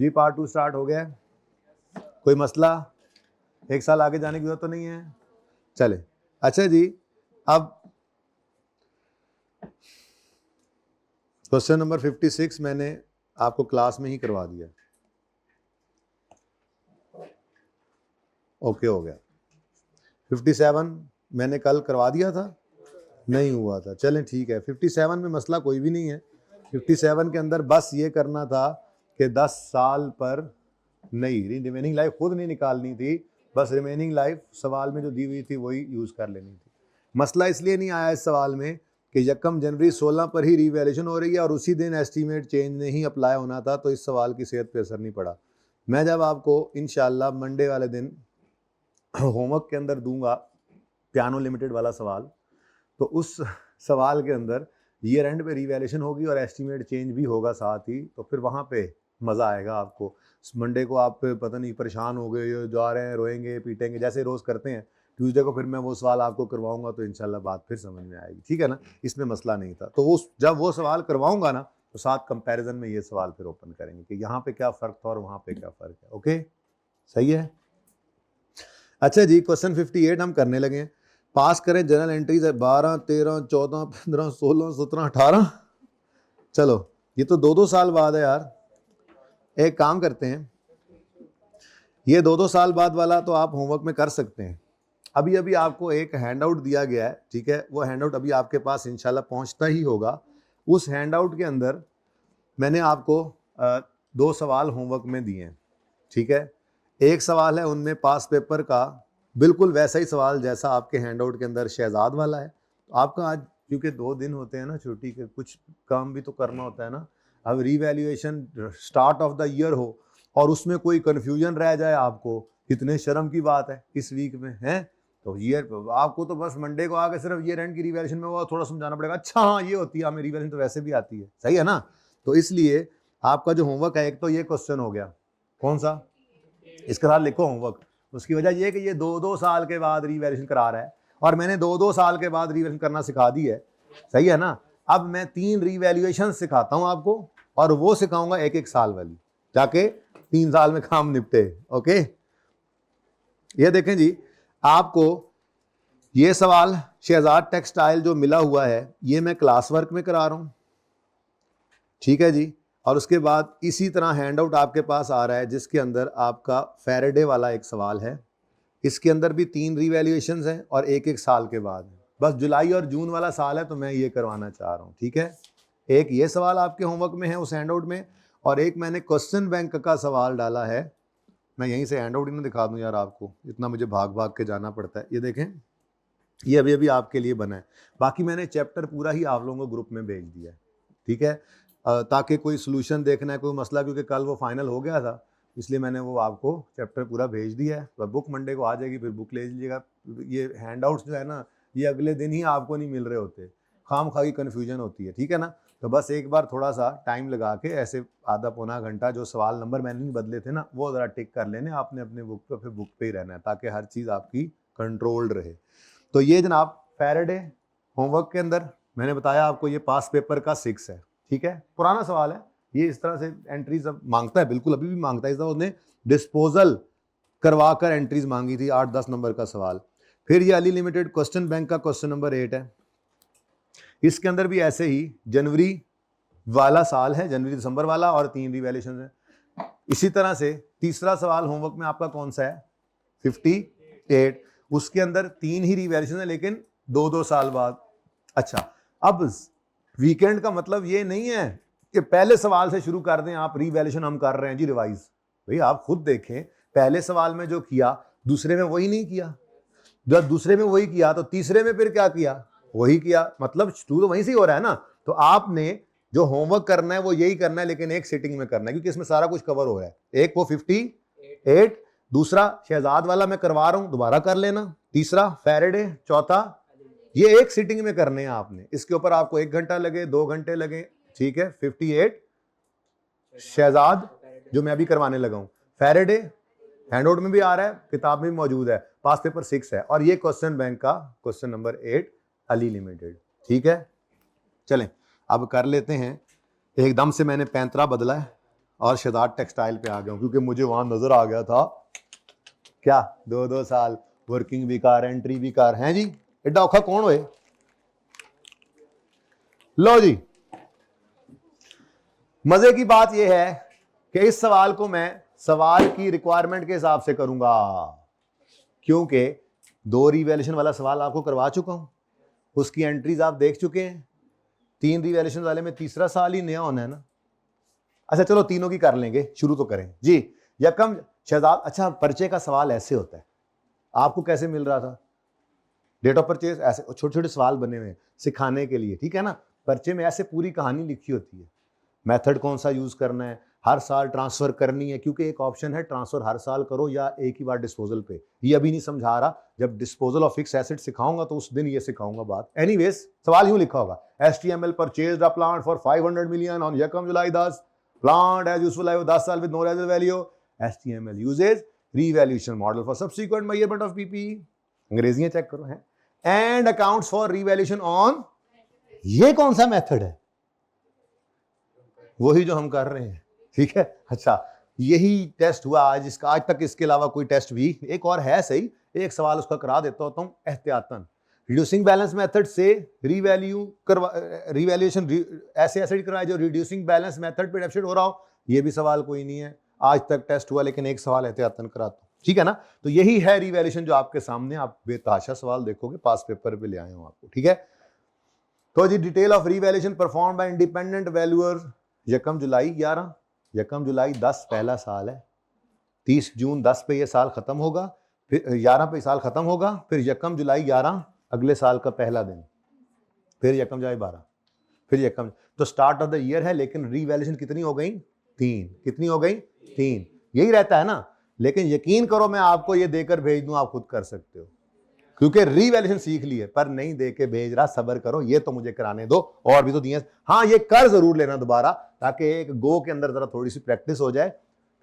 जी part 2 start हो गया है, कोई मसला? एक साल आगे जाने की जरूरत तो नहीं है? चले, अच्छा जी, अब क्वेश्चन नंबर 56 मैंने आपको क्लास में ही करवा दिया। ओके हो गया। 57 मैंने कल करवा दिया था, नहीं हुआ था, चलें ठीक है। 57 में मसला कोई भी नहीं है। 57 के अंदर बस ये करना था कि 10 साल पर नहीं, रिमेनिंग लाइफ खुद नहीं निकालनी थी, बस रिमेनिंग लाइफ सवाल में जो दी हुई थी वही यूज़ कर लेनी थी। मसला इसलिए नहीं आया इस सवाल में कि 1 जनवरी 16 पर ही रीवैल्यूएशन हो रही है और उसी दिन एस्टीमेट चेंज नहीं अप्लाई होना था, तो इस सवाल की सेहत पे असर नहीं पड़ा। मैं जब आपको इंशाल्लाह मंडे वाले दिन होमवर्क के अंदर दूंगा पियानो लिमिटेड वाला सवाल, तो उस सवाल के अंदर ईयर एंड पे रीवैल्यूएशन होगी और एस्टीमेट चेंज भी होगा साथ ही, तो फिर वहाँ पे मज़ा आएगा आपको। मंडे को आप पता नहीं परेशान हो गए, जा रहे हैं, रोएंगे पीटेंगे जैसे रोज़ करते हैं। ट्यूसडे को फिर मैं वो सवाल आपको करवाऊंगा, तो इंशाल्लाह बात फिर समझ में आएगी, ठीक है ना। इसमें मसला नहीं था, तो वो जब वो सवाल करवाऊंगा ना, तो साथ कंपैरिजन में ये सवाल फिर ओपन करेंगे कि यहाँ पे क्या फ़र्क था और वहाँ पे क्या फ़र्क है। ओके, सही है। अच्छा जी, क्वेश्चन 58 हम करने लगे हैं। पास करें जनरल एंट्रीज है 12, 13, 14, 15, 16, 17, 18। चलो, ये तो 2-2 साल बाद है यार। एक काम करते हैं, ये 2-2 साल बाद वाला तो आप होमवर्क में कर सकते हैं। अभी अभी आपको एक हैंड आउट दिया गया है, ठीक है, वो हैंड आउट अभी आपके पास इंशाल्लाह पहुंचता ही होगा। उस हैंड आउट के अंदर मैंने आपको 2 सवाल होमवर्क में दिए हैं, ठीक है। एक सवाल है उनमें पास पेपर का बिल्कुल वैसा ही सवाल जैसा आपके हैंड आउट के अंदर शहजाद वाला है। तो आपका आज क्योंकि 2 दिन होते हैं ना छुट्टी के, कुछ काम भी तो करना होता है ना। अब revaluation start of the year हो और उसमें कोई कन्फ्यूजन रह जाए आपको, कितने शर्म की बात है इस वीक में, है। तो ईयर आपको तो बस मंडे को आकर सिर्फ ईयर एंड की रिवैल्यूएशन में वो थोड़ा समझाना पड़ेगा, अच्छा हाँ ये होती है, हमें रिवैल्यूएशन तो वैसे भी आती है, सही है ना। तो इसलिए आपका जो होमवर्क है, एक तो ये क्वेश्चन हो गया, कौन सा, इसके साथ लिखो होमवर्क। उसकी वजह ये है कि ये 2-2 साल के बाद रिवैल्यूएशन करा रहा है और मैंने 2-2 साल के बाद रिवैल्यूएशन करना सिखा दी है, सही है ना। अब मैं 3 रिवैल्यूएशन सिखाता हूं आपको और वो सिखाऊंगा 1-1 साल वाली, जाके 3 साल में काम निपटे। ओके, ये देखें जी, आपको ये सवाल शहजाद टेक्सटाइल जो मिला हुआ है, ये मैं क्लास वर्क में करा रहा हूं, ठीक है जी। और उसके बाद इसी तरह हैंड आउट आपके पास आ रहा है जिसके अंदर आपका फैराडे वाला एक सवाल है। इसके अंदर भी 3 रिवैल्यूएशंस हैं और 1-1 साल के बाद। बस जुलाई और जून वाला साल है तो मैं ये करवाना चाह रहा हूँ, ठीक है। एक ये सवाल आपके होमवर्क में है उस हैंड आउट में, और एक मैंने क्वेश्चन बैंक का सवाल डाला है। मैं यहीं से हैंड आउट ही ना दिखा दूँ यार आपको, इतना मुझे भाग भाग के जाना पड़ता है। ये देखें, ये अभी अभी आपके लिए बना है। बाकी मैंने चैप्टर पूरा ही आप लोगों को ग्रुप में भेज दिया है, ठीक है, ताकि कोई सोल्यूशन देखना है, कोई मसला, क्योंकि कल वो फाइनल हो गया था, इसलिए मैंने वो आपको चैप्टर पूरा भेज दिया है। तो बुक मंडे को आ जाएगी, फिर बुक ले लीजिएगा। ये हैंडआउट्स जो है ना, ये अगले दिन ही आपको नहीं मिल रहे होते, खाम खा की कन्फ्यूजन होती है, ठीक है ना। तो बस एक बार थोड़ा सा टाइम लगा के ऐसे आधा पौना घंटा, जो सवाल नंबर मैंने नहीं बदले थे ना, वो ज़रा टिक कर लेने आपने अपने बुक पर, फिर बुक पे ही रहना है ताकि हर चीज़ आपकी कंट्रोल्ड रहे। तो ये जनाब फैराडे होमवर्क के अंदर मैंने बताया आपको, ये पास पेपर का 6 है, ठीक है, पुराना सवाल है। ये इस तरह से एंट्रीज अब मांगता है, बिल्कुल अभी भी मांगता है। इस तरह उसने डिस्पोजल करवा कर एंट्रीज मांगी थी, 8-10 नंबर का सवाल। फिर ये अली लिमिटेड क्वेश्चन बैंक का क्वेश्चन नंबर 8 है। इसके अंदर भी ऐसे ही जनवरी वाला साल है, जनवरी दिसंबर वाला, और 3 रिवैल्यूएशन है। इसी तरह से तीसरा सवाल होमवर्क में आपका कौन सा है, 58। उसके अंदर 3 ही रिवैल्यूएशन है, लेकिन 2-2 साल बाद। अच्छा, अब वीकेंड का मतलब ये नहीं है कि पहले सवाल से शुरू कर दें आप, रिवैल्यूएशन हम कर रहे हैं जी रिवाइज। भाई आप खुद देखें, पहले सवाल में जो किया दूसरे में वही नहीं किया, जब दूसरे में वही किया तो तीसरे में फिर क्या किया, वही किया। मतलब शुरू तो वहीं से ही हो रहा है ना। तो आपने जो होमवर्क करना है वो यही करना है, लेकिन एक सिटिंग में करना है, क्योंकि इसमें सारा कुछ कवर हो रहा है। एक वो 58, दूसरा शहजाद वाला मैं करवा रहा हूं, दोबारा कर लेना, तीसरा फैराडे, चौथा ये एक सिटिंग में करने हैं आपने। इसके ऊपर आपको 1 घंटा लगे, 2 घंटे लगे, ठीक है। 58 शहजाद जो मैं अभी करवाने लगा हूं, फैराडे हैंडआउट में भी आ रहा है, किताब में भी मौजूद है, पास पेपर 6 है, और ये क्वेश्चन बैंक का क्वेश्चन नंबर 8 अली लिमिटेड, ठीक है। चलें अब कर लेते हैं, एकदम से मैंने पैंतरा बदला है और शहजाद टेक्सटाइल पे आ गया हूं क्योंकि मुझे वहां नजर आ गया था क्या 2-2 साल वर्किंग भी कार एंट्री भी कार हैं जी, एडा औखा कौन होए। लो जी, मजे की बात यह है कि इस सवाल को मैं सवाल की रिक्वायरमेंट के हिसाब से करूंगा, क्योंकि 2 रिवैल्यूएशन वाला सवाल आपको करवा चुका हूं, उसकी एंट्रीज आप देख चुके हैं। 3 रिवैल्यूएशन वाले में तीसरा साल ही नया होना है ना। अच्छा चलो तीनों की कर लेंगे, शुरू तो करें जी। यकम शहजाद, अच्छा पर्चे का सवाल ऐसे होता है, आपको कैसे मिल रहा था डेट ऑफ परचेज, ऐसे छोटे छोटे सवाल बने हुए हैं सिखाने के लिए, ठीक है ना। पर्चे में ऐसे पूरी कहानी लिखी होती है, मेथड कौन सा यूज करना है, हर साल ट्रांसफर करनी है, क्योंकि एक ऑप्शन है ट्रांसफर हर साल करो या एक ही बार डिस्पोजल पे। ये अभी नहीं समझा रहा, जब डिस्पोजल ऑफ फिक्स एसेट सिखाऊंगा तो उस दिन ये सिखाऊंगा बात। एनीवेज सवाल यूं लिखा होगा, STML purchased a plant for 500 million on यकम July 10, plant has useful life 10 साल with no residual value, STML uses revaluation model for subsequent measurement of PP, अंग्रेजियां चेक करो हैं, and accounts for revaluation on, ये कौन सा method है, वही जो हम कर रहे हैं, ठीक है। अच्छा यही टेस्ट हुआ आज, इसका आज तक इसके अलावा कोई टेस्ट भी, एक और है सही, एक सवाल उसका करा देता होता हूं एहतियातन। रिड्यूसिंग बैलेंस मेथड से रिवैल्यूएशन ऐसे एसेट करवाए जो रिड्यूसिंग बैलेंस मेथड पे डेफिसिट हो रहा हो, ये भी सवाल कोई नहीं है, आज तक टेस्ट हुआ लेकिन एक सवाल एहतियातन कराता हूं, ठीक है ना। तो यही है रिवैल्यूएशन जो आपके सामने, आप बेतहाशा सवाल देखोगे, पास पेपर पे ले आए हूं आपको, ठीक है। तो जी detail of revaluation perform by independent valuer, यकम जुलाई 11, यकम जुलाई 10 पहला साल है, 30 जून 10 पे ये साल खत्म होगा, फिर 11 पे साल खत्म होगा, फिर यकम जुलाई 11 अगले साल का पहला दिन, फिर यकम जुलाई 12, फिर यकम, तो स्टार्ट ऑफ द ईयर है, लेकिन रिवैल्यूएशन कितनी हो गई 3, कितनी हो गई 3, यही रहता है ना। लेकिन यकीन करो मैं आपको ये देकर भेज दूं, आप खुद कर सकते हो, क्योंकि रिवैल्यूएशन सीख ली है, पर नहीं दे के भेज रहा, सब्र करो, ये तो मुझे कराने दो, और भी तो दिए। हाँ ये कर जरूर लेना दोबारा, ताकि एक गो के अंदर जरा थोड़ी सी प्रैक्टिस हो जाए।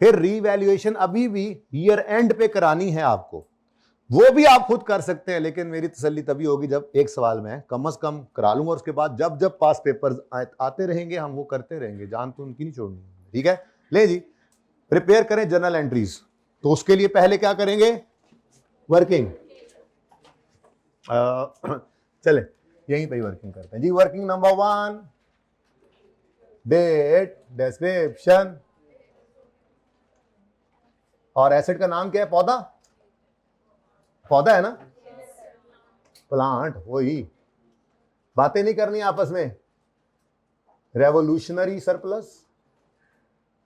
फिर रिवैल्यूएशन अभी भी ईयर एंड पे करानी है आपको, वो भी आप खुद कर सकते हैं, लेकिन मेरी तसल्ली तभी होगी जब एक सवाल में कम से कम करा लूंगा, उसके बाद जब जब पास पेपर आते रहेंगे हम वो करते रहेंगे, जान तो उनकी नहीं छोड़नी, ठीक है। ले जी, प्रिपेयर करें जर्नल एंट्रीज, तो उसके लिए पहले क्या करेंगे, वर्किंग, चले यहीं पे वर्किंग करते हैं जी। वर्किंग नंबर 1, डेट, डिस्क्रिप्शन, और एसेट का नाम क्या है, पौधा, पौधा है ना, प्लांट, वही बातें नहीं करनी आपस में, रेवोल्यूशनरी सरप्लस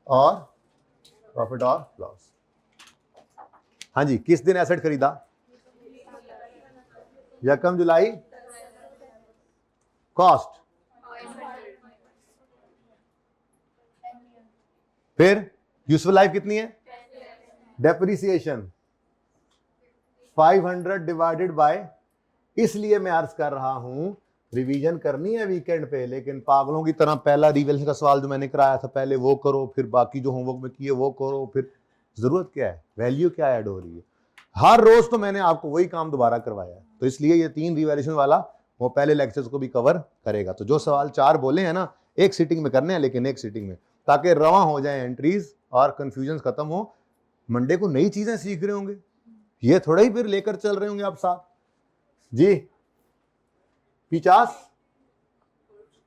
और प्रॉफिट और लॉस। हाँ जी, किस दिन एसेट खरीदा, यकम जुलाई, कॉस्ट, फिर यूजफुल लाइफ कितनी है, डेप्रिसिएशन 500 डिवाइडेड बाय, इसलिए मैं अर्ज कर रहा हूं रिवीजन करनी है वीकेंड पे, लेकिन पागलों की तरह पहला रिवैल्यूएशन का सवाल जो मैंने कराया था पहले वो करो, फिर बाकी जो होमवर्क में किए वो करो, फिर जरूरत क्या है, वैल्यू क्या ऐड हो रही है, हर रोज तो मैंने आपको वही काम दोबारा करवाया है, तो इसलिए ये 3 रिवैल्यूएशन वाला वो पहले लेक्चर्स को भी कवर करेगा। तो जो सवाल 4 बोले हैं ना, एक सीटिंग में करने हैं, लेकिन एक सीटिंग में, ताकि रवा हो जाए एंट्रीज और कंफ्यूजन खत्म हो। मंडे को नई चीजें सीख रहे होंगे, ये थोड़ा ही फिर लेकर चल रहे होंगे आप साथ जी। 50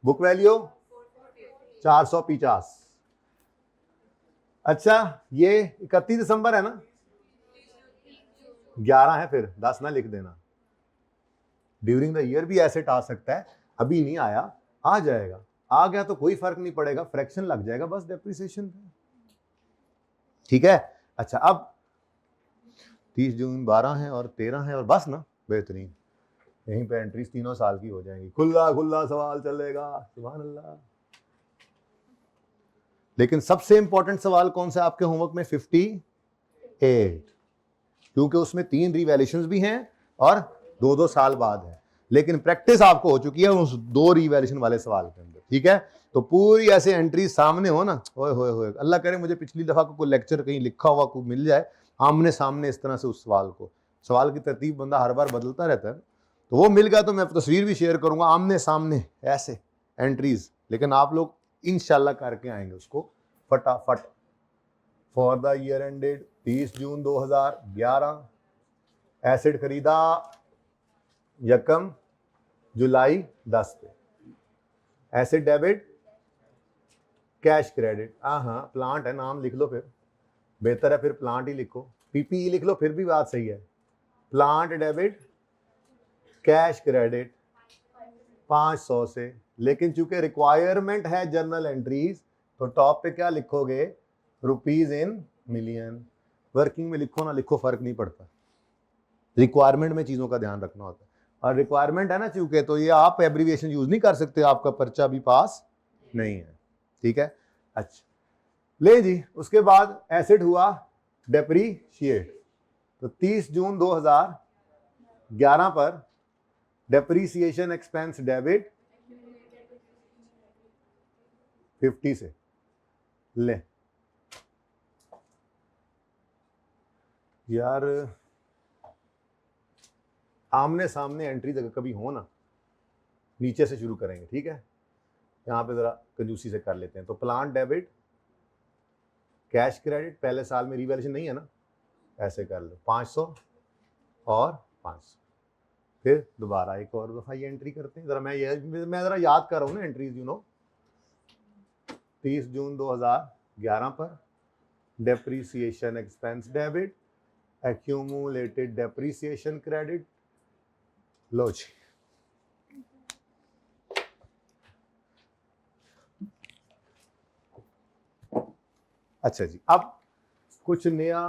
बुक वैल्यू 450, अच्छा ये 31 दिसंबर है ना, 11 है, फिर 10 ना लिख देना। ड्यूरिंग द ईयर भी एसेट आ सकता है, अभी नहीं आया, आ जाएगा, आ गया तो कोई फर्क नहीं पड़ेगा, फ्रैक्शन लग जाएगा बस डेप्रिसिएशन, ठीक है। अच्छा अब 30 जून 12 है और 13 है और बस ना, बेहतरीन, यहीं पे एंट्रीज तीनों साल की हो जाएंगी, खुला खुला सवाल चलेगा, सुभान अल्लाह। लेकिन सबसे इंपॉर्टेंट सवाल कौन सा आपके होमवर्क में, 58, क्योंकि उसमें 3 रिवैल्यूएशंस भी हैं और 2-2 साल बाद है, लेकिन प्रैक्टिस आपको हो चुकी है उस 2 रिवैल्यूएशन वाले सवाल के अंदर, ठीक है। तो पूरी ऐसे एंट्री सामने हो ना, ओए होए होए, अल्लाह करे मुझे पिछली दफा को कोई लेक्चर कहीं लिखा हुआ को मिल जाए आमने सामने इस तरह से उस सवाल को, सवाल की तरतीब बंदा हर बार बदलता रहता है, तो वो मिल गया तो मैं तस्वीर भी शेयर करूंगा आमने सामने ऐसे एंट्रीज, लेकिन आप लोग इंशाल्लाह करके आएंगे उसको फटाफट, फॉर द ईयर एंडेड 30 जून 2011, एसेट खरीदा यकम जुलाई 10 पे, एसेट डेबिट कैश क्रेडिट। हाँ प्लांट है, नाम लिख लो, फिर बेहतर है, फिर प्लांट ही लिखो, पीपीई लिख लो, फिर भी बात सही है। प्लांट डेबिट कैश क्रेडिट 500 से, लेकिन चूंकि रिक्वायरमेंट है जर्नल एंट्रीज, तो टॉप पे क्या लिखोगे, रुपीज इन मिलियन। वर्किंग में लिखो ना लिखो फर्क नहीं पड़ता, रिक्वायरमेंट में चीजों का ध्यान रखना होता है। और रिक्वायरमेंट है ना चूंकि, तो ये आप एब्रीविएशन यूज नहीं कर सकते, आपका पर्चा भी पास नहीं है, ठीक है। अच्छा ले जी, उसके बाद एसेट हुआ डेप्रीशिएट, तो 30 जून 2011 पर डेप्रीसिएशन एक्सपेंस डेबिट 50 से। ले यार, आमने सामने एंट्रीज अगर कभी हो ना, नीचे से शुरू करेंगे, ठीक है। यहाँ पे जरा कंजूसी से कर लेते हैं। तो प्लांट डेबिट कैश क्रेडिट, पहले साल में रिवैल्यूएशन नहीं है ना, ऐसे कर लो 500 और 500, फिर दोबारा एक और दफा ये एंट्री करते हैं। जरा मैं जरा याद कर रहा हूँ ना एंट्रीज, 30 जून 2011 पर depreciation expense debit, accumulated depreciation credit. लो जी, अच्छा जी, अब कुछ नया,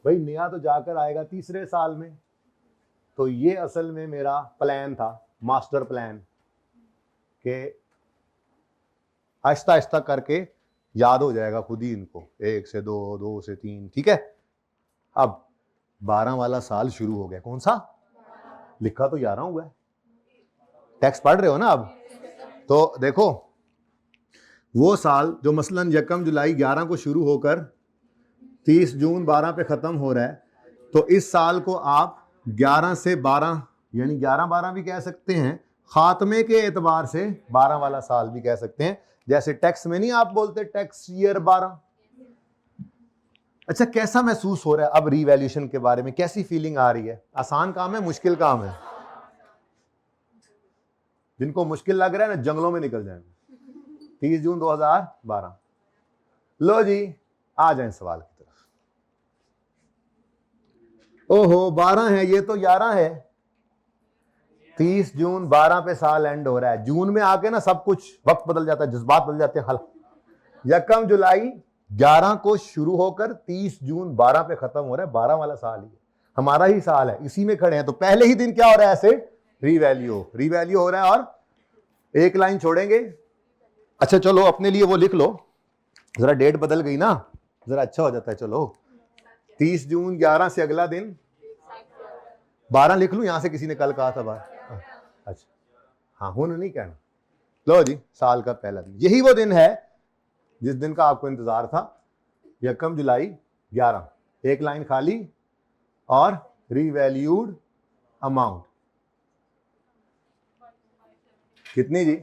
भाई नया तो जाकर आएगा तीसरे साल में। तो ये असल में मेरा प्लान था, मास्टर प्लान, के आहिस्ता आहिस्ता करके याद हो जाएगा खुद ही इनको, 1 से 2, 2 से 3, ठीक है। अब 12 वाला साल शुरू हो गया। कौन सा? लिखा तो 11 हुआ है, टैक्स पढ़ रहे हो ना अब। तो देखो, वो साल जो मसलन यकम जुलाई 11 को शुरू होकर 30 जून 12 पे ख़त्म हो रहा है, तो इस साल को आप 11 से 12 यानी 11-12 भी कह सकते हैं, खात्मे के एतबार से 12 वाला साल भी कह सकते हैं। जैसे टैक्स में नहीं आप बोलते टैक्स ईयर 12। अच्छा, कैसा महसूस हो रहा है अब रीवैल्यूएशन के बारे में, कैसी फीलिंग आ रही है? आसान काम है, मुश्किल काम है? जिनको मुश्किल लग रहा है ना, जंगलों में निकल जाएंगे। 30 जून 2012। लो जी, आ जाए सवाल की तरफ। ओहो 12 है, ये तो 11 है। 30 जून 12 पे साल एंड हो रहा है। जून में आके ना सब कुछ वक्त बदल जाता है, जज्बात बदल जाते हैं। हल यकम जुलाई 11 को शुरू होकर 30 जून 12 पे खत्म हो रहा है। 12 वाला साल ही है, हमारा ही साल है, इसी में खड़े हैं। तो पहले ही दिन क्या हो रहा है? एसेट रीवैल्यू हो रहा है। और एक लाइन छोड़ेंगे। अच्छा चलो, अपने लिए वो लिख लो, जरा डेट बदल गई ना, जरा अच्छा हो जाता है। चलो 30 जून 11 से अगला दिन 12 लिख लूं, यहां से किसी ने कल कहा था 12। अच्छा हाँ, हुन नहीं कहना। लो जी, साल का पहला दिन, यही वो दिन है जिस दिन का आपको इंतजार था। यकम जुलाई 11, एक लाइन खाली और रीवैल्यूड अमाउंट कितनी जी?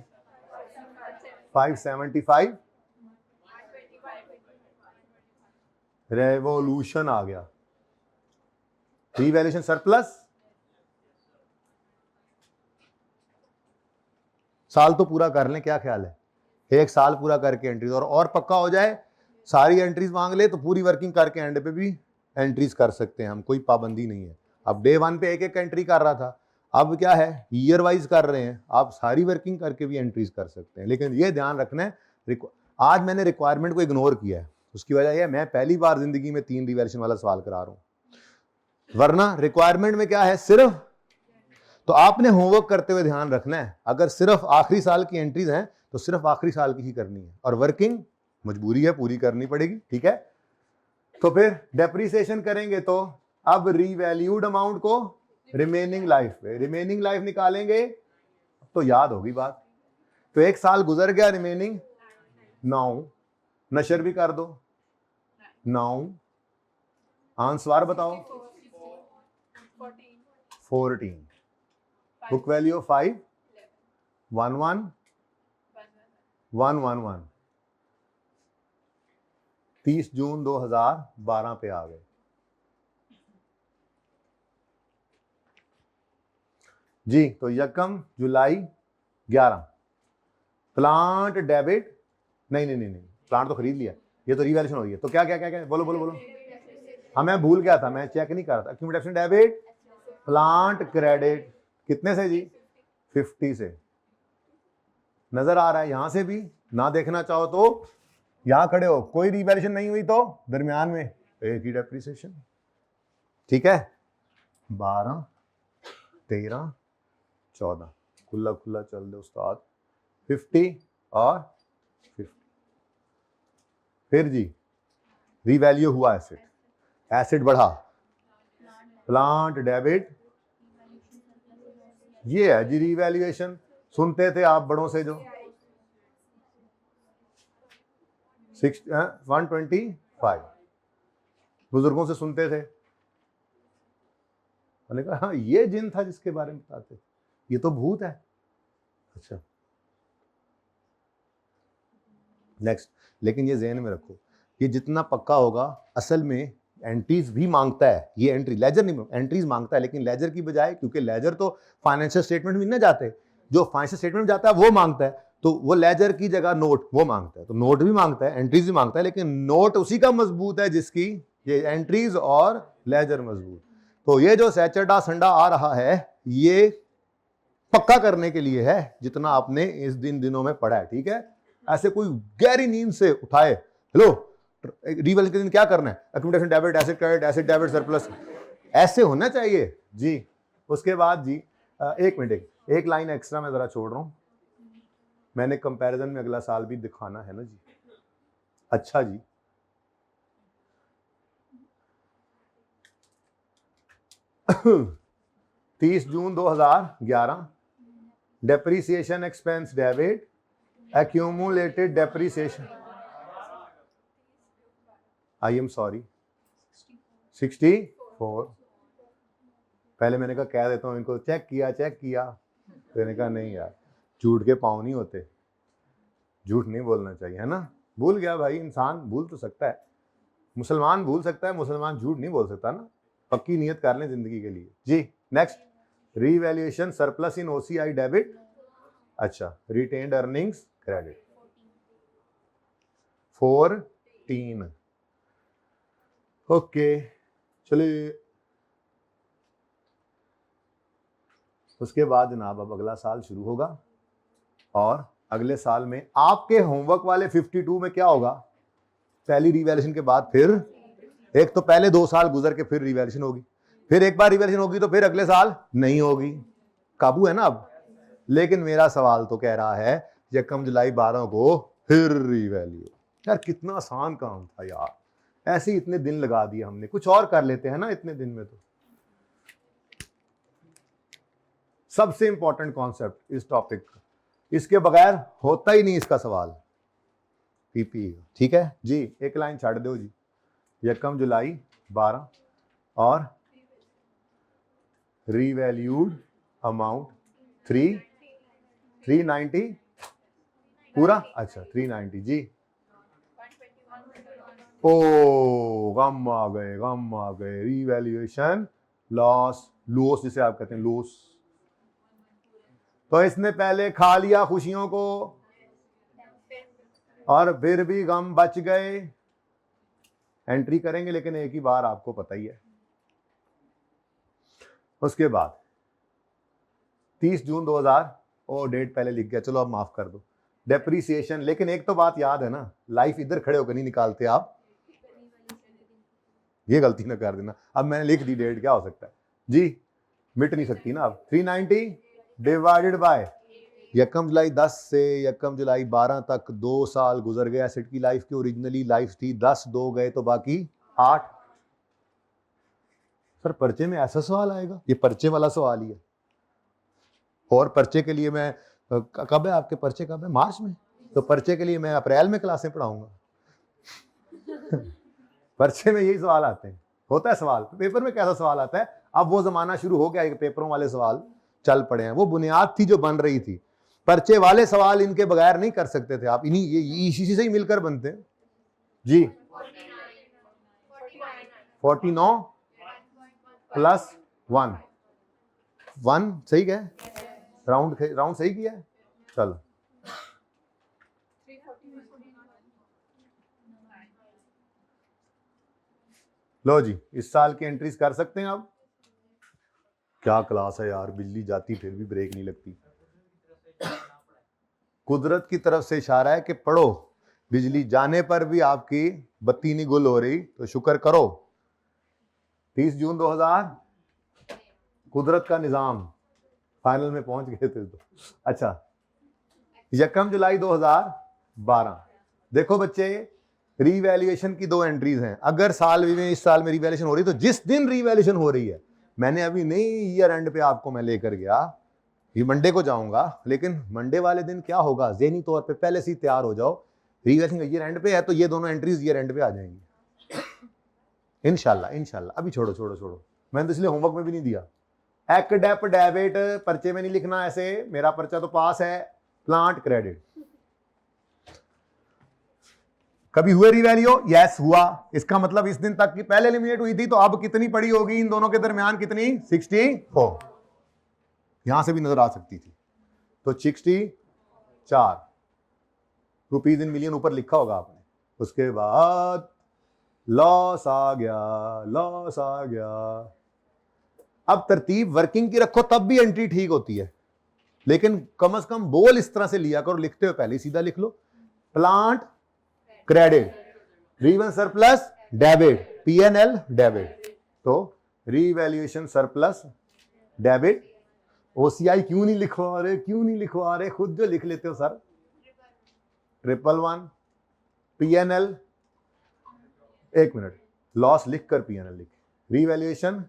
575। रेवोल्यूशन आ गया, रीवैल्यूएशन सरप्लस। साल तो पूरा कर लें, क्या ख्याल है? एक साल पूरा करके एंट्रीज और पक्का हो जाए, सारी एंट्रीज मांग ले तो पूरी वर्किंग करके एंड पे भी एंट्रीज कर सकते हैं हम, कोई पाबंदी नहीं है। अब डे 1 पे एक एक एंट्री कर रहा था, अब क्या है, ईयर वाइज कर रहे हैं। आप सारी वर्किंग करके भी एंट्रीज कर सकते हैं, लेकिन ये ध्यान रखना है, आज मैंने रिक्वायरमेंट को इग्नोर किया है। उसकी वजह यह, मैं पहली बार जिंदगी में 3 रिवैल्यूएशन वाला सवाल करा रहा हूं। वरना रिक्वायरमेंट में क्या है, सिर्फ, तो आपने होमवर्क करते हुए ध्यान रखना है, अगर सिर्फ आखिरी साल की एंट्रीज हैं तो सिर्फ आखिरी साल की ही करनी है, और वर्किंग मजबूरी है, पूरी करनी पड़ेगी, ठीक है। तो फिर डेप्रीसिएशन करेंगे, तो अब रीवैल्यूड अमाउंट को रिमेनिंग लाइफ पे, रिमेनिंग लाइफ निकालेंगे तो याद होगी बात। तो एक साल गुजर गया, रिमेनिंग 9, नशर भी कर दो 9, आंसर बताओ 14, बुक वैल्यू ऑफ 5 11 111, 30 जून 2012 पे आ गए जी। तो यकम जुलाई 11 प्लांट डेबिट, नहीं, प्लांट तो खरीद लिया, ये तो रिवैल्यूएशन हो रही है। तो क्या क्या क्या क्या बोलो। हाँ मैं भूल गया था, मैं चेक नहीं कर रहा था। एक्यूमुलेशन डेबिट, प्लांट क्रेडिट, कितने से जी? 50 से। नजर आ रहा है यहां से भी, ना देखना चाहो तो यहां खड़े हो, कोई रिवैल्यूएशन नहीं हुई तो दरमियान में एक ही डेप्रिसिएशन। ठीक है, 12 13 14 खुला खुला चल दे उस्ताद, 50 और 50। फिर जी रिवैल्यू हुआ एसेट, एसेट बढ़ा, प्लांट डेबिट, ये है जी रिवैल्यूएशन। सुनते थे आप बड़ों से जो 125 बुजुर्गों से सुनते थे, मैंने कहा हाँ ये जिन था जिसके बारे में बताते, ये तो भूत है। अच्छा नेक्स्ट, लेकिन ये ज़हन में रखो, ये जितना पक्का होगा असल में एंट्रीज भी मांगता है। ये एंट्री लेजर नहीं, एंट्रीज मांगता है, लेकिन लेजर की बजाय, क्योंकि लेजर तो फाइनेंशियल स्टेटमेंट में नहीं जाते, जो फाइनेंशियल स्टेटमेंट में जाता है वो मांगता है, तो वो लेजर की जगह नोट वो मांगता है। तो नोट भी मांगता है, एंट्रीज भी मांगता है, लेकिन नोट उसी का मजबूत है जिसकी ये एंट्रीज और लेजर मजबूत। तो ये जो सैचरडा संडा आ रहा है ये पक्का करने के लिए है जितना आपने इस दिनों में पढ़ा है। ठीक है, ऐसे कोई गहरी नींद से उठाए, हेलो रिवैल्यूएशन के दिन क्या करना है, accumulation debit, asset credit, asset debit, surplus, ऐसे होना चाहिए जी। उसके बाद जी एक मिनट, एक लाइन एक्स्ट्रा मैं जरा छोड़ रहा हूं, मैंने कंपैरिजन में अगला साल भी दिखाना है ना जी। अच्छा जी, तीस जून 2011 depreciation expense debit, accumulated depreciation, I am sorry 64। पहले मैंने कहा कह देता हूँ इनको, चेक किया, तो मैंने कहा नहीं यार झूठ के पाँव नहीं होते, झूठ नहीं बोलना चाहिए, है ना। भूल गया भाई, इंसान भूल तो सकता है, मुसलमान भूल सकता है, मुसलमान झूठ नहीं बोल सकता ना। पक्की नियत कर लें जिंदगी के लिए जी। Next, revaluation surplus in OCI debit, अच्छा रिटेन्ड अर्निंग्स क्रेडिट 14। ओके चलिए, उसके बाद जनाब अब अगला साल शुरू होगा, और अगले साल में आपके होमवर्क वाले 52 में क्या होगा, पहली रिवैल्यूएशन के बाद फिर एक, तो पहले 2 साल गुजर के फिर रिवैल्यूएशन होगी, फिर एक बार रिवैल्यूएशन होगी तो फिर अगले साल नहीं होगी, काबू है ना अब। लेकिन मेरा सवाल तो कह रहा है यकम जुलाई 12 को फिर रिवैल्यू, यार कितना आसान काम था यार, ऐसे ही इतने दिन लगा दिए हमने, कुछ और कर लेते हैं ना इतने दिन में। तो सबसे इंपॉर्टेंट कॉन्सेप्ट इस टॉपिक का, इसके बगैर होता ही नहीं इसका सवाल, पीपी। ठीक है जी, एक लाइन छाड़ दो जी, यकम जुलाई 12 और रीवैल्यूड अमाउंट 390 पूरा, अच्छा 390 जी। ओ गम आ गए, रीवैल्यूएशन लॉस, लॉस जिसे आप कहते हैं लॉस। तो इसने पहले खा लिया खुशियों को और फिर भी गम बच गए। एंट्री करेंगे लेकिन एक ही बार, आपको पता ही है। उसके बाद 30 जून 2000, ओ डेट पहले लिख गया, चलो अब माफ कर दो, डेप्रीसिएशन। लेकिन एक तो बात याद है ना, लाइफ इधर खड़े होकर नहीं निकालते आप, ये गलती ना कर देना। अब मैंने लिख दी डेट, क्या हो सकता है जी, मिट नहीं सकती ना अब। 390 डिवाइडेड बाय यकम जुलाई 10 से यकम जुलाई 12 तक 2 साल गुजर गए एसेट की लाइफ की। ओरिजिनली लाइफ थी 10, 2 गए तो बाकी 8। सर पर्चे में ऐसा सवाल आएगा, ये पर्चे वाला सवाल ही है। और पर्चे के लिए मैं कब है आपके पर्चे, कब है, मार्च में, तो पर्चे के लिए मैं अप्रैल में क्लासें पढ़ाऊंगा। पर्चे में यही सवाल आते हैं, होता है सवाल। पेपर में कैसा सवाल आता है, अब वो जमाना शुरू हो गया, पेपरों वाले सवाल चल पड़े हैं। वो बुनियाद थी जो बन रही थी, पर्चे वाले सवाल इनके बगैर नहीं कर सकते थे आप, इन्हीं इसी से ही मिलकर बनते हैं जी। 49 प्लस 1 सही है, राउंड सही किया है। चलो लो जी, इस साल की एंट्रीज कर सकते हैं आप। क्या क्लास है यार, बिजली जाती फिर भी ब्रेक नहीं लगती। कुदरत की तरफ से इशारा है कि पढ़ो, बिजली जाने पर भी आपकी बत्ती नहीं गुल हो रही तो शुक्र करो। 30 जून 2000 कुदरत का निजाम, फाइनल में पहुंच गए थे तो। अच्छा, 1 जुलाई 2012। देखो बच्चे, रीवैल्यूएशन की 2 एंट्रीज हैं। अगर साल में इस साल में रीवैल्यूएशन हो रही तो जिस दिन रीवैल्यूएशन हो रही है, मैंने अभी नहीं ईयर एंड पे आपको मैं लेकर गया, ये मंडे को जाऊंगा, लेकिन मंडे वाले दिन क्या होगा, ज़हनी तौर पे पहले से ही तैयार हो जाओ। रीवैल्यूएशन ईयर एंड पे है तो ये दोनों एंट्रीज ईयर एंड पे आ जाएंगी इंशाल्लाह। अभी छोड़ो, मैंने तो इसलिए होमवर्क में भी नहीं दिया। एक्ट डेप डेबिट पर्चे में नहीं लिखना ऐसे, मेरा पर्चा तो पास है। प्लांट क्रेडिट कभी हुए रिवैल्यू? यस हुआ। इसका मतलब इस दिन तक की पहले एलिमिनेट हुई थी, तो अब कितनी पड़ी होगी इन दोनों के दरमियान? कितनी? 64। यहां से भी नजर आ सकती थी, तो 64 रुपीज इन मिलियन ऊपर लिखा होगा आपने। उसके बाद लॉस आ गया। अब तरतीब वर्किंग की रखो तब भी एंट्री ठीक होती है, लेकिन कम से कम बोल इस तरह से लिया करो, लिखते हो पहले सीधा लिख लो। Plant credit, reval surplus debit, PNL debit. तो रीवैल्यूएशन सरप्लस डेबिट। ओसीआई क्यों नहीं लिखवा रहे? खुद जो लिख लेते हो सर। 111 पीएनएल, 1 मिनट, लॉस लिखकर पीएनएल लिख। रीवैल्यूएशन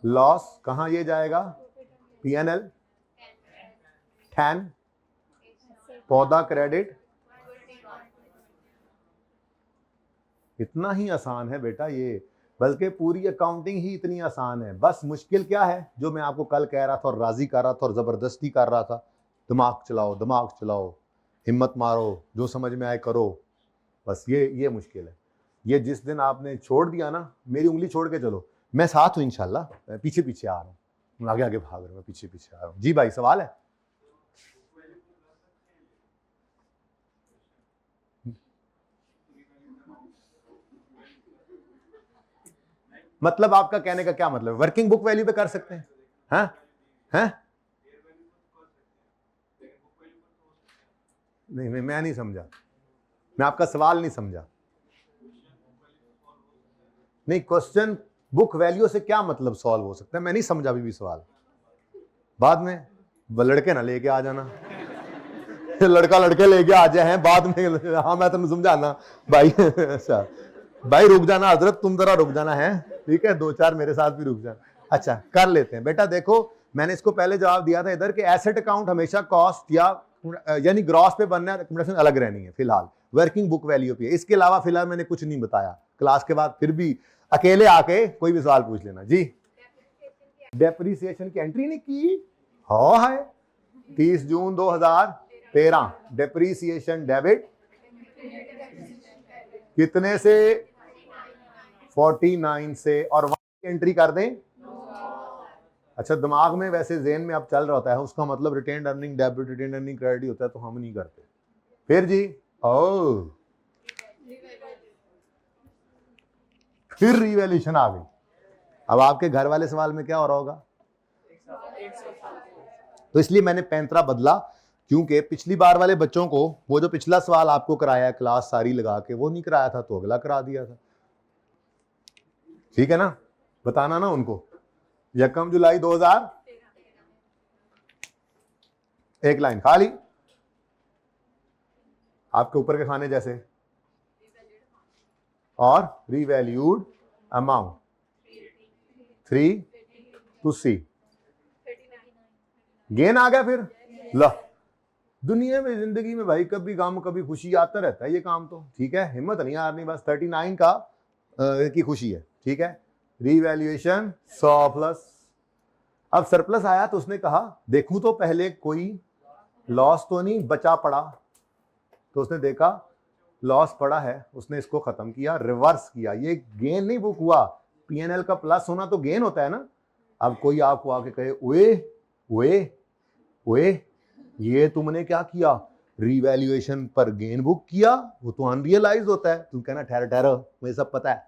लॉस कहां ये जाएगा? पीएनएल 10, पौधा क्रेडिट। इतना ही आसान है बेटा ये, बल्कि पूरी अकाउंटिंग ही इतनी आसान है। बस मुश्किल क्या है, जो मैं आपको कल कह रहा था और राजी कर रहा था और जबरदस्ती कर रहा था, दिमाग चलाओ, हिम्मत मारो, जो समझ में आए करो। बस ये मुश्किल है। ये जिस दिन आपने छोड़ दिया ना, मेरी उंगली छोड़ के चलो, मैं साथ हूं इंशाल्लाह। पीछे आ रहा हूं, आगे भाग रहा हूं, पीछे आ रहा हूं। जी भाई, सवाल है? मतलब आपका कहने का क्या मतलब? वर्किंग बुक वैल्यू पे कर सकते हैं? हैं? नहीं, मैं नहीं समझा, मैं आपका सवाल नहीं समझा। नहीं, क्वेश्चन बुक वैल्यू से क्या मतलब सॉल्व हो सकता है? मैं नहीं समझा अभी भी सवाल। बाद में लड़के ना लेके आ जाना, लड़के लेके आ जाए हैं बाद में। हाँ, मैं तुम्हें समझाना भाई। अच्छा भाई, रुक जाना हजरत, तुम जरा रुक जाना है, ठीक है? 2-4 मेरे साथ भी रुक जाना। अच्छा, कर लेते हैं बेटा। देखो, मैंने इसको पहले जवाब दिया था इधर कि एसेट अकाउंट हमेशा कॉस्ट यानी ग्रॉस पे बनना है, अकोमोडेशन अलग रहनी है फिलहाल, वर्किंग बुक वैल्यू पे। इसके अलावा फिलहाल मैंने कुछ नहीं बताया। क्लास के बाद फिर भी अकेले आके कोई भी सवाल पूछ लेना। जी, डेप्रिसिएशन की एंट्री नहीं की? हाँ है, 30 जून 2013 डेप्रिसिएशन डेबिट कितने से? 49 से, और वहां एंट्री कर दें। अच्छा, दिमाग में वैसे ज़हन में अब चल रहा होता है, उसका मतलब retained earning debit, retained earning credit होता है, तो हम नहीं करते। फिर जी, फिर रिवैल्यूएशन आ गई। अब आपके घर वाले सवाल में क्या हो रहा होगा? तो इसलिए मैंने पैंतरा बदला, क्योंकि पिछली बार वाले बच्चों को वो जो पिछला सवाल आपको कराया क्लास सारी लगा के, वो नहीं कराया था, तो अगला करा दिया था। ठीक है ना? बताना ना उनको। 1 जुलाई 2000, एक लाइन खाली आपके ऊपर के खाने जैसे, और revalued amount 3 to C। Gain आ गया फिर। ला, दुनिया में जिंदगी में भाई कभी गम कभी खुशी आता रहता है, ये काम तो ठीक है, हिम्मत नहीं हारनी। बस 39 का की खुशी है, ठीक है? Revaluation 100 plus. अब सरप्लस आया तो उसने कहा देखूं तो पहले कोई लॉस तो नहीं बचा पड़ा, तो उसने देखा लॉस पड़ा है, उसने इसको खत्म किया, रिवर्स किया, ये गेन नहीं बुक हुआ। पीएनएल का प्लस होना तो गेन होता है ना। अब कोई आपको आके कहे ओए ओए ओए ये तुमने क्या किया, रीवैल्यूएशन पर गेन बुक किया, वो तो अनरियलाइज होता है। तुम कहना ठहर ठहर, मुझे सब पता है,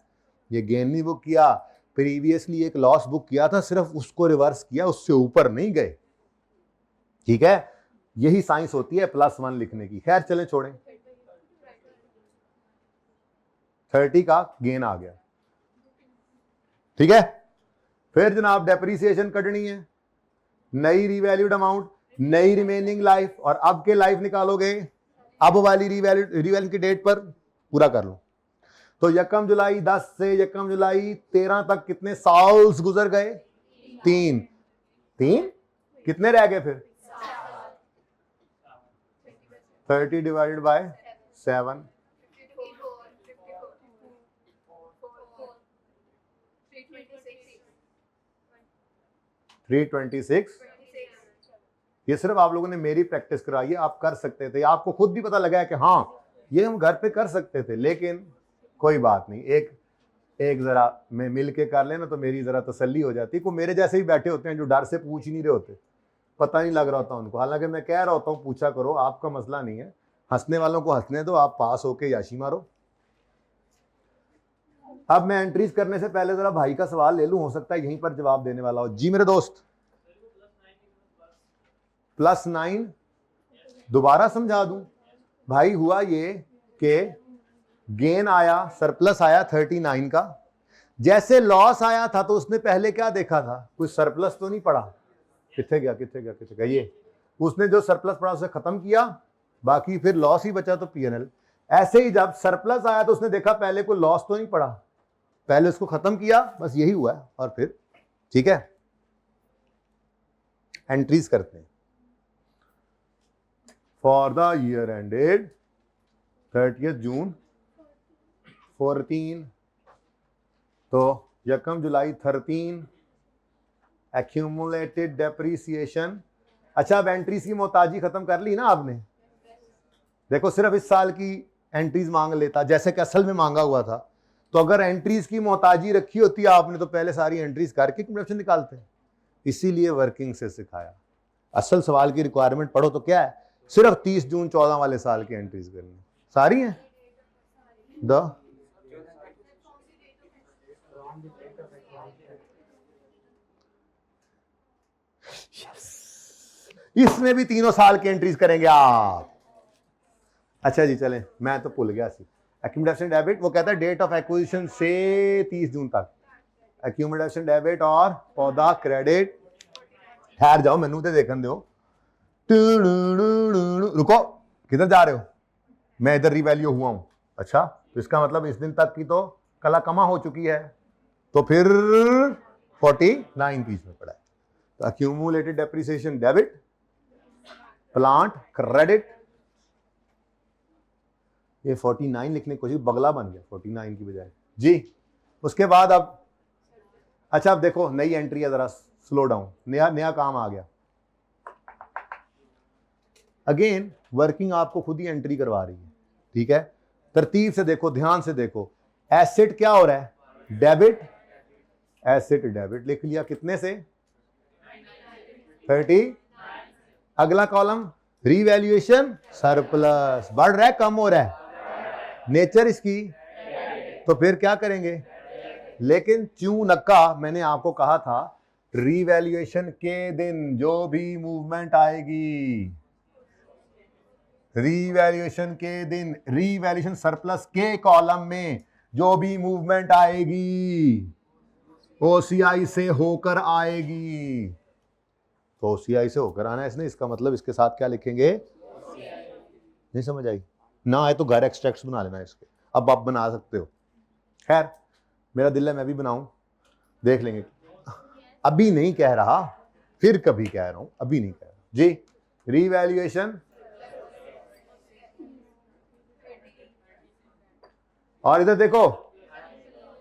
ये गेन नहीं बुक किया, प्रीवियसली एक लॉस बुक किया था, सिर्फ उसको रिवर्स किया, उससे ऊपर नहीं गए। ठीक है, यही साइंस होती है +1 लिखने की। खैर चलें छोड़ें, 30 का गेन आ गया। ठीक है, फिर जनाब डेप्रिसिएशन कटनी है, नई रीवैल्यूड अमाउंट, नई रिमेनिंग लाइफ, और अब के लाइफ निकालोगे, अब वाली रीवैल्यू की डेट पर पूरा कर लो। तो 1 जुलाई 10 से 1 जुलाई 13 तक कितने साल्स गुजर गए? 3। कितने रह गए फिर? 30 डिवाइडेड बाय 7, 326। ये सिर्फ आप लोगों ने मेरी प्रैक्टिस कराई है, आप कर सकते थे, आपको खुद भी पता लगा है कि हाँ ये हम घर पे कर सकते थे, लेकिन कोई बात नहीं, एक जरा मैं मिल के कर लेना तो मेरी जरा तसल्ली हो जाती। को मेरे जैसे ही बैठे होते हैं जो डर से पूछ ही नहीं रहे होते, पता नहीं लग रहा होता उनको, हालांकि मैं कह रहा होता हूँ पूछा करो, आपका मसला नहीं है, हंसने वालों को हंसने दो, आप पास होके याशी मारो। अब मैं एंट्रीज करने से पहले जरा भाई का सवाल ले लूं, हो सकता है यहीं पर जवाब देने वाला हो। जी मेरे दोस्त, +9 दोबारा समझा दूं भाई। हुआ ये कि गेन आया, सरप्लस आया 39 का, जैसे लॉस आया था तो उसने पहले क्या देखा था, कुछ सरप्लस तो नहीं पड़ा, कितने गया ये, उसने जो सरप्लस पड़ा उसे खत्म किया, बाकी फिर लॉस ही बचा तो पीएनएल। ऐसे ही जब सरप्लस आया तो उसने देखा पहले कोई लॉस तो नहीं पड़ा, पहले उसको खत्म किया, बस यही हुआ है। और फिर ठीक है, एंट्रीज करते हैं। फॉर द ईयर एंडेड 30 जून 14, तो 1 जुलाई 13, एक्यूमुलेटेड डेप्रीसिएशन। अच्छा, अब एंट्रीज की मोहताजी खत्म कर ली ना आपने। देखो सिर्फ इस साल की एंट्रीज मांग लेता जैसे कि असल में मांगा हुआ था, तो अगर एंट्रीज की मोहताजी रखी होती आपने तो पहले सारी एंट्रीज करके कंप्यूटर निकालते। इसीलिए वर्किंग से सिखाया। असल सवाल की रिक्वायरमेंट पढ़ो तो क्या है, सिर्फ 30 जून 14 वाले साल की एंट्रीज करनी, सारी हैं। इसमें भी तीनों साल की एंट्रीज करेंगे आप। अच्छा जी चलें, मैं तो भूल गया सी। एक्यूमुलेशन डेबिट, वो कहता है डेट ऑफ एक्विजिशन से 30 जून तक एक्यूमुलेशन डेबिट और पौधा क्रेडिट। ठहर जाओ, मैनू तो देखने दो। रुको, किधर जा रहे हो? मैं इधर रिवैल्यू हुआ हूं। अच्छा, तो इसका मतलब इस दिन तक की तो कला कमा हो चुकी है, तो फिर 49 बीच में पड़ा है। तो accumulated depreciation debit, plant credit, ये 49 लिखने की कोशिश, बगला बन गया 49 की बजाय जी। उसके बाद अब अच्छा, अब देखो नई एंट्री है, जरा स्लो डाउन, नया काम आ गया। अगेन वर्किंग आपको खुद ही एंट्री करवा रही है, ठीक है। तरतीब से देखो, ध्यान से देखो, एसेट क्या हो रहा है, डेबिट, एसेट डेबिट लिख लिया, कितने से 30। अगला कॉलम रीवैल्यूएशन सरप्लस, बढ़ रहा है कम हो रहा है, नेचर इसकी, तो फिर क्या करेंगे। लेकिन क्यों नक्का, मैंने आपको कहा था रीवैल्यूएशन के दिन जो भी मूवमेंट आएगी, रीवैल्यूएशन के दिन, रीवैल्यूएशन सरप्लस के कॉलम में जो भी मूवमेंट आएगी ओसीआई से होकर आएगी। तो ओसीआई से होकर आना है इसने, इसका मतलब इसके साथ क्या लिखेंगे, नहीं समझ आई ना आए तो घर एक्सट्रैक्ट्स बना लेना इसके, अब आप बना सकते हो। खैर मेरा दिल है मैं भी बनाऊं, देख लेंगे। अभी नहीं कह रहा, फिर कभी कह रहा हूं, अभी नहीं कह रहा जी। रीवैल्यूएशन, और इधर देखो,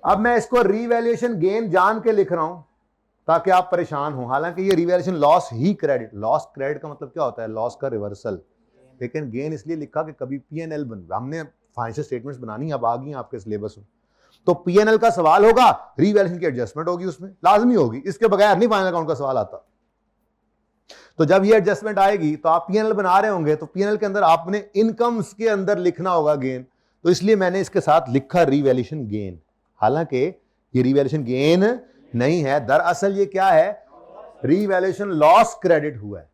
अब मैं इसको रीवैल्यूएशन गेन जान के लिख रहा हूं ताकि आप परेशान हो। हालांकि ये रीवैल्यूएशन लॉस ही क्रेडिट, लॉस क्रेडिट का मतलब क्या होता है, लॉस का रिवर्सल, लेकिन गेन इसलिए लिखा कि कभी पीएनएल बन, हमने फाइनेंशियल स्टेटमेंट्स बनानी अब आ गई आपके सिलेबस में। तो पीएनएल का सवाल होगा, रीवैल्यूएशन की एडजस्टमेंट होगी, उसमें लाजमी होगी, इसके बगैर नहीं फाइनल अकाउंट का सवाल आता। तो जब ये एडजस्टमेंट आएगी तो आप पीएनएल बना रहे होंगे, तो पीएनएल के अंदर आपने इनकम्स के अंदर लिखना होगा गेन, तो इसलिए मैंने इसके साथ लिखा रीवैल्यूएशन गेन। हालांकि ये रीवैल्यूएशन गेन नहीं है, दरअसल ये क्या है, रीवैल्यूएशन लॉस क्रेडिट हुआ है।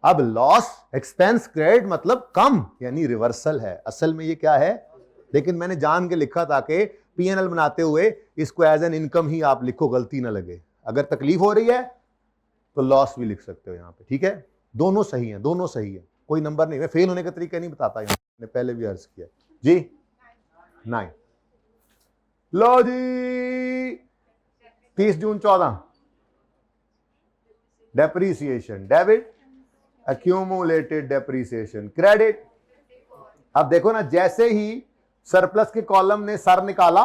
अब लॉस एक्सपेंस क्रेडिट मतलब कम, यानी रिवर्सल है, असल में ये क्या है, लेकिन मैंने जान के लिखा ताकि पीएनएल बनाते हुए इसको एज एन इनकम ही आप लिखो, गलती ना लगे। अगर तकलीफ हो रही है तो लॉस भी लिख सकते हो यहां पे, ठीक है। दोनों सही है, दोनों सही है, कोई नंबर नहीं। मैं फेल होने का तरीका नहीं बताता, यहां मैंने पहले भी अर्ज किया जी। 9 लो जी, 30 जून 14 depreciation debit, accumulated depreciation credit. अब देखो ना, जैसे ही सरप्लस के कॉलम ने सर निकाला,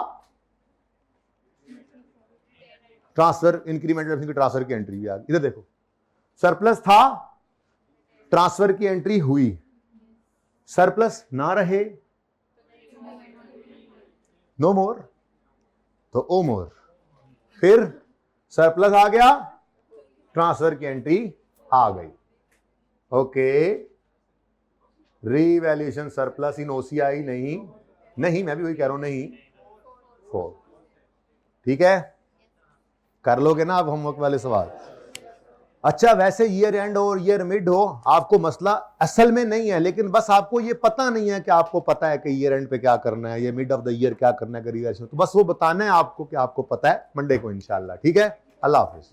ट्रांसफर इंक्रीमेंटल की ट्रांसफर की एंट्री भी आ गई। इधर देखो, सरप्लस था, ट्रांसफर की एंट्री हुई, सरप्लस ना रहे नो मोर तो ओ मोर, फिर सरप्लस आ गया, ट्रांसफर की एंट्री आ गई। Okay, revaluation surplus in OCI नहीं, मैं भी वही कह रहा हूं, नहीं 4, ठीक है। कर लोगे ना आप होमवर्क वाले सवाल। अच्छा, वैसे ईयर एंड और ईयर मिड हो, आपको मसला असल में नहीं है, लेकिन बस आपको ये पता नहीं है कि आपको पता है कि ईयर एंड पे क्या करना है, ये मिड ऑफ द ईयर क्या करना है, तो बस वो बताना है आपको कि आपको पता है, मंडे को इंशाल्लाह, ठीक है। अल्लाह हाफिज।